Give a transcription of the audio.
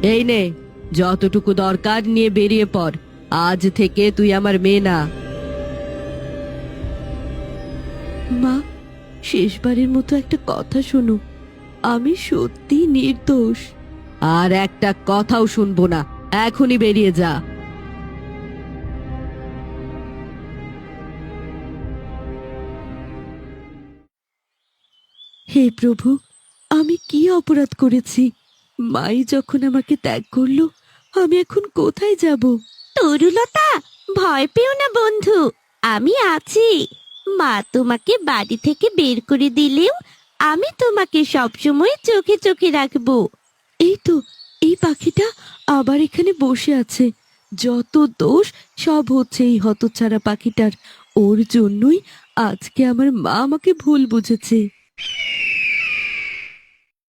এই নে, যতটুকু দরকার নিয়ে বেরিয়ে পড়। আজ থেকে তুই আমার মেয়ে না। মা, শেষবারের মতো একটা কথা শোনো, আমি সত্যি নির্দোষ। আর একটা কথাও শুনবো না, এখনই বেরিয়ে যা। হে প্রভু, আমি কি অপরাধ করেছি? মাই যখন আমাকে ত্যাগ করলো, আমি এখন কোথায় যাব? তরুলতা, ভয় পেও না বন্ধু, আমি আছি। মা তোমাকে বাড়ি থেকে বের করে দিলেও আমি তোমাকে সবসময় চোখে চোখে রাখবো। এই তো, এই পাখিটা আবার এখানে বসে আছে। যত দোষ সব হচ্ছে এই হতচ্ছাড়া পাখিটার। ওর জন্যই আজকে আমার মা আমাকে ভুল বুঝেছে।